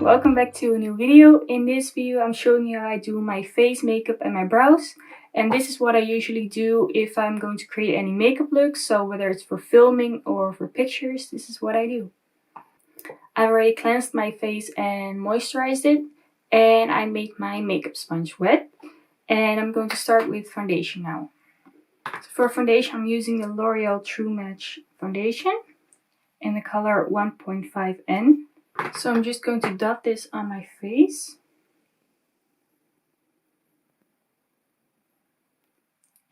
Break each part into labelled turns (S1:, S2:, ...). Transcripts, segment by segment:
S1: Welcome back to a new video. In this video I'm showing you how I do my face makeup and my brows. And this is what I usually do if I'm going to create any makeup looks. So whether it's for filming or for pictures, this is what I do. I've already cleansed my face and moisturized it. And I made my makeup sponge wet. And I'm going to start with foundation now. So for foundation I'm using the L'Oreal True Match foundation in the color 1.5N. So I'm just going to dot this on my face.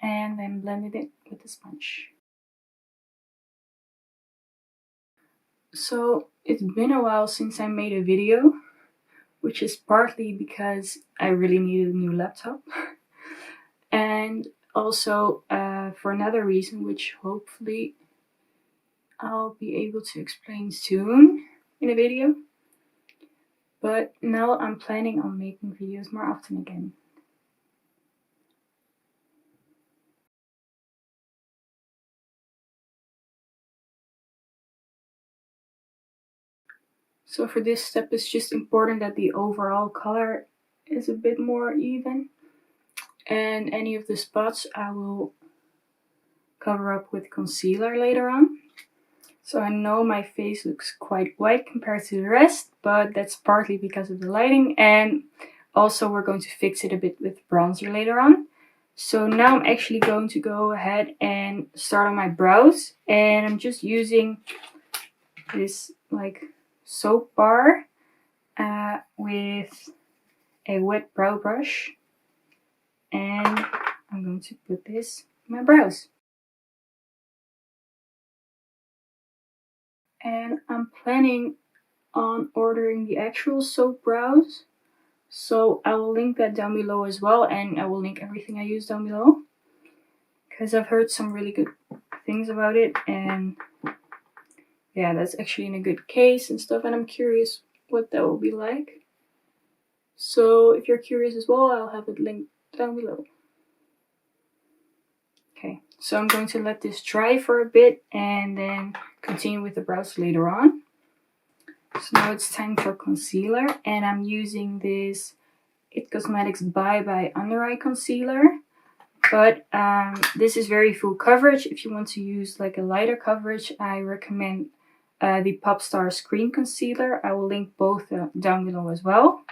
S1: And then blend it with the sponge. So it's been a while since I made a video, which is partly because I really needed a new laptop. And also for another reason, which hopefully I'll be able to explain soon in a video. But now I'm planning on making videos more often again. So for this step it's just important that the overall color is a bit more even. And any of the spots I will cover up with concealer later on. So I know my face looks quite white compared to the rest, but that's partly because of the lighting, and also we're going to fix it a bit with bronzer later on. So now I'm actually going to go ahead and start on my brows, and I'm just using this like soap bar with a wet brow brush, and I'm going to put this in my brows. And I'm planning on ordering the actual soap brows, so I will link that down below as well, and I will link everything I use down below because I've heard some really good things about it, and yeah, that's actually in a good case and stuff, and I'm curious what that will be like. So if you're curious as well, I'll have it linked down below. Okay, so I'm going to let this dry for a bit and then continue with the brows later on. So now it's time for concealer, and I'm using this It Cosmetics Bye Bye Undereye concealer. But this is very full coverage. If you want to use like a lighter coverage, I recommend the Popstars Cream Concealer. I will link both down below as well.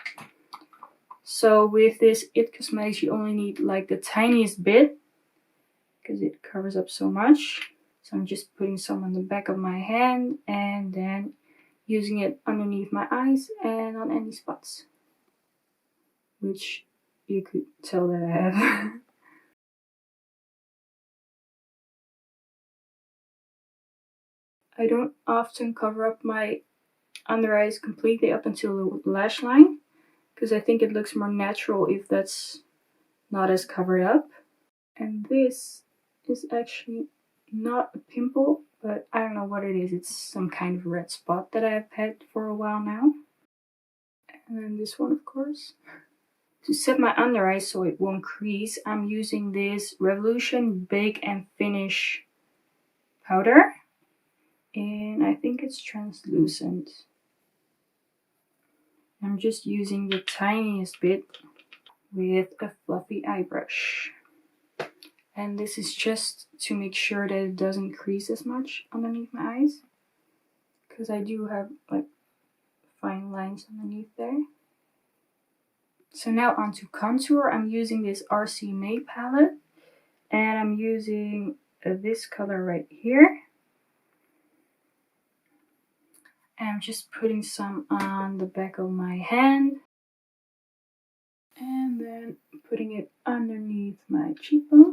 S1: So with this It Cosmetics, you only need like the tiniest bit because it covers up so much. So I'm just putting some on the back of my hand and then using it underneath my eyes and on any spots, which you could tell that I have. I don't often cover up my under eyes completely up until the lash line because I think it looks more natural if that's not as covered up. And this is actually not a pimple, but I don't know what it is. It's some kind of red spot that I've had for a while now. And then this one, of course. To set my under eye so it won't crease, I'm using this Revolution Bake and Finish powder. And I think it's translucent. I'm just using the tiniest bit with a fluffy eye brush. And this is just to make sure that it doesn't crease as much underneath my eyes, because I do have like fine lines underneath there. So now onto contour. I'm using this RC May palette, and I'm using this color right here. And I'm just putting some on the back of my hand, and then putting it underneath my cheekbones.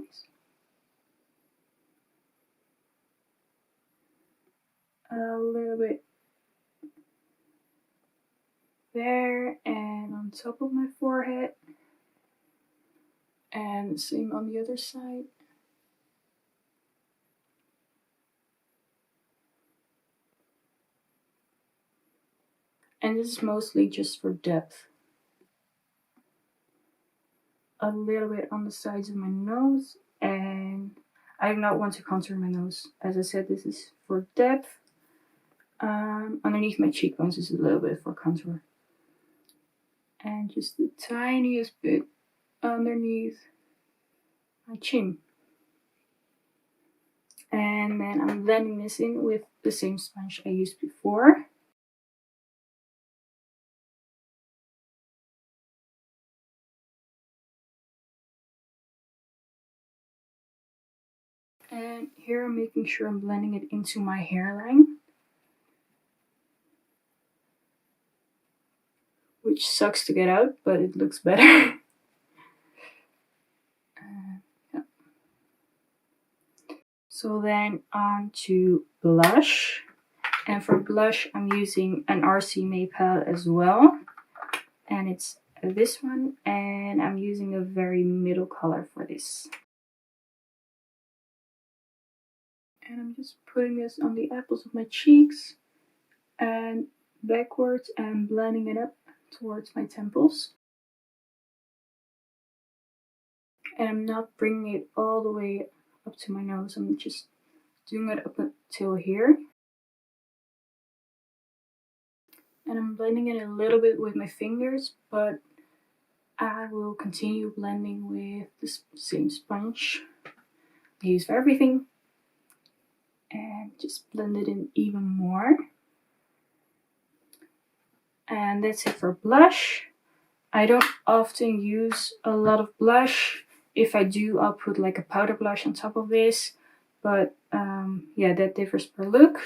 S1: A little bit there and on top of my forehead, and same on the other side. And this is mostly just for depth. A little bit on the sides of my nose, and I do not want to contour my nose. As I said, this is for depth. Underneath my cheekbones is a little bit for contour. and just the tiniest bit underneath my chin. And then I'm blending this in with the same sponge I used before. And here I'm making sure I'm blending it into my hairline, which sucks to get out, but it looks better. Yeah. So then on to blush. And for blush, I'm using an RC May palette as well. And it's this one, and I'm using a very middle color for this. And I'm just putting this on the apples of my cheeks and backwards and blending it up towards my temples. And I'm not bringing it all the way up to my nose, I'm just doing it up until here. And I'm blending it a little bit with my fingers, but I will continue blending with the same sponge I use for everything. And just blend it in even more. And that's it for blush. I don't often use a lot of blush. If I do, I'll put like a powder blush on top of this. But yeah, that differs per look.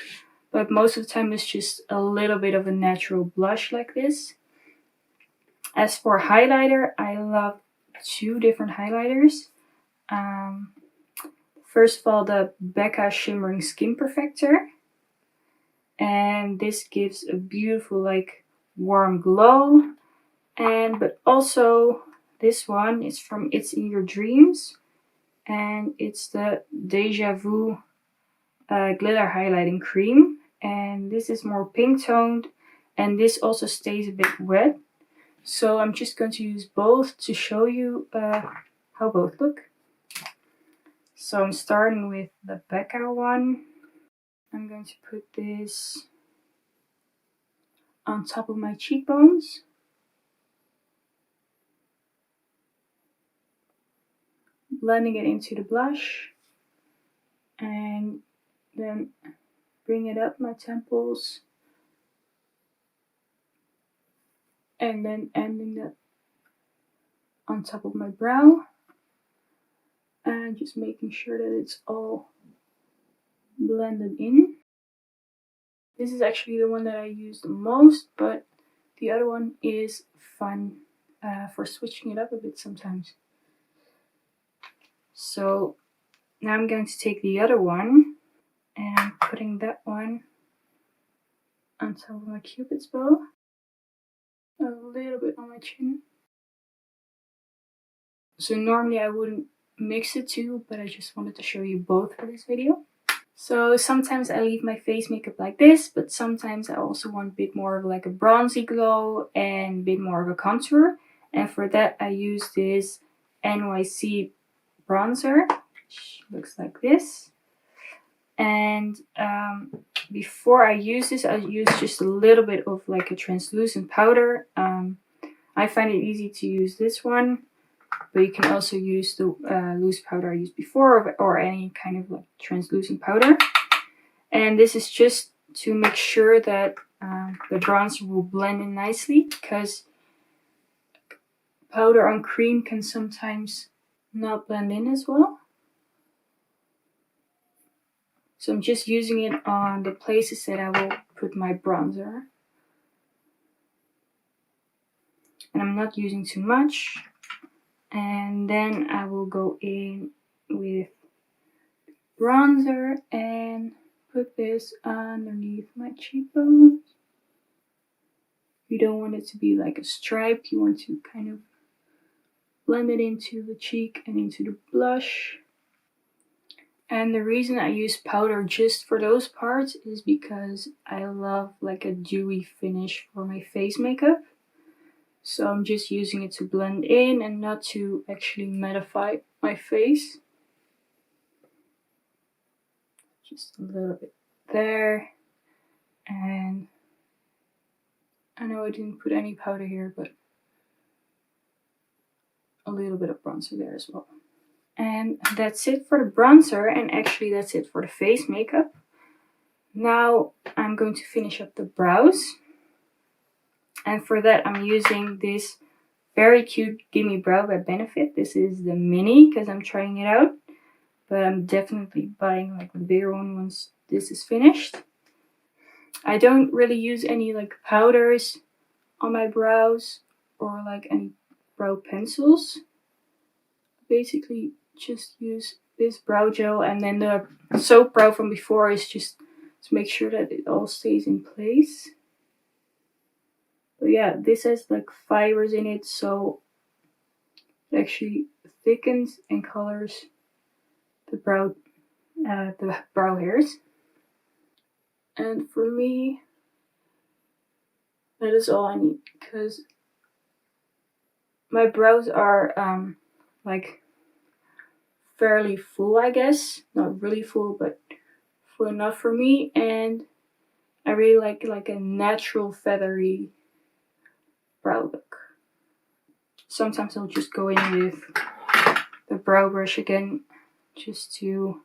S1: But most of the time it's just a little bit of a natural blush like this. As for highlighter, I love two different highlighters. First of all, the Becca Shimmering Skin Perfector. And this gives a beautiful like warm glow. But also this one is from It's in Your Dreams. And it's the Deja Vu Glitter Highlighting Cream. And this is more pink toned. And this also stays a bit wet. So I'm just going to use both to show you how both look. So I'm starting with the Becca one. I'm going to put this on top of my cheekbones. Blending it into the blush. And then bring it up my temples. And then ending that on top of my brow. And just making sure that it's all blended in. This is actually the one that I use the most, but the other one is fun for switching it up a bit sometimes. So now I'm going to take the other one and I'm putting that one on top of my Cupid's bow. A little bit on my chin. So normally I wouldn't mix the two, but I just wanted to show you both for this video. So sometimes I leave my face makeup like this, but sometimes I also want a bit more of like a bronzy glow and a bit more of a contour. And for that I use this NYC bronzer, which looks like this. And before I use this, I use just a little bit of like a translucent powder. I find it easy to use this one. But you can also use the loose powder I used before, or any kind of like translucent powder. And this is just to make sure that the bronzer will blend in nicely, because powder on cream can sometimes not blend in as well. So I'm just using it on the places that I will put my bronzer. And I'm not using too much. And then I will go in with bronzer and put this underneath my cheekbones. You don't want it to be like a stripe, you want to kind of blend it into the cheek and into the blush. And the reason I use powder just for those parts is because I love like a dewy finish for my face makeup. So I'm just using it to blend in and not to actually mattify my face. Just a little bit there. And I know I didn't put any powder here, but little bit of bronzer there as well. And that's it for the bronzer, and actually that's it for the face makeup. Now I'm going to finish up the brows. And for that I'm using this very cute Gimme Brow by Benefit. This is the mini because I'm trying it out. But I'm definitely buying like the bigger one once this is finished. I don't really use any like powders on my brows or like any brow pencils. Basically just use this brow gel, and then the soap brow from before is just to make sure that it all stays in place. But yeah, this has like fibers in it, so it actually thickens and colors the brow hairs. And for me, that is all I need, because my brows are like fairly full, I guess. Not really full, but full enough for me, and I really like a natural feathery brow look. Sometimes I'll just go in with the brow brush again just to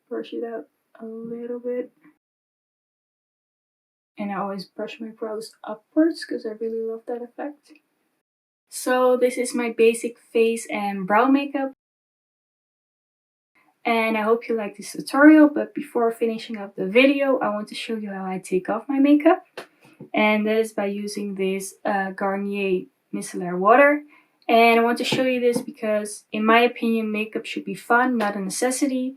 S1: brush it out a little bit. And I always brush my brows upwards because I really love that effect. So this is my basic face and brow makeup. And I hope you like this tutorial, but before finishing up the video, I want to show you how I take off my makeup. And that is by using this Garnier micellar water. And I want to show you this because, in my opinion, makeup should be fun, not a necessity.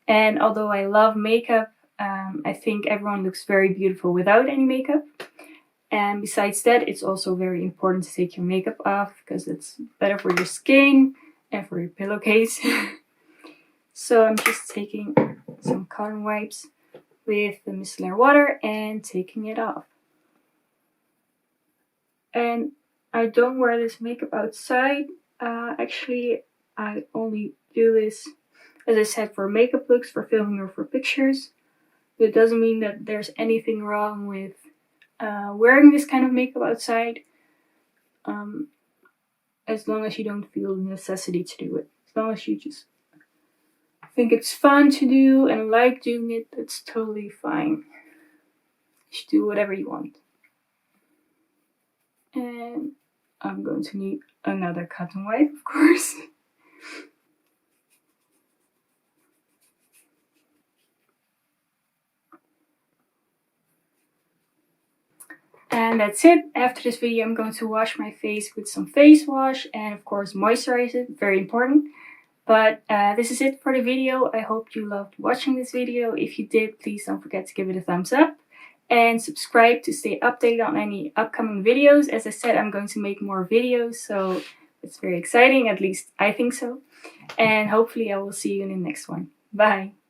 S1: And although I love makeup, I think everyone looks very beautiful without any makeup. And besides that, it's also very important to take your makeup off because it's better for your skin and for your pillowcase. So I'm just taking some cotton wipes with the micellar water and taking it off. And I don't wear this makeup outside. Actually, I only do this, as I said, for makeup looks, for filming or for pictures. But it doesn't mean that there's anything wrong with wearing this kind of makeup outside, as long as you don't feel the necessity to do it. As long as you just think it's fun to do and like doing it, that's totally fine. You should do whatever you want. And I'm going to need another cotton wipe, of course. And that's it. After this video, I'm going to wash my face with some face wash and of course moisturize it, very important. But this is it for the video. I hope you loved watching this video. If you did, please don't forget to give it a thumbs up and subscribe to stay updated on any upcoming videos. As I said, I'm going to make more videos, so it's very exciting, at least I think so. And hopefully I will see you in the next one. Bye!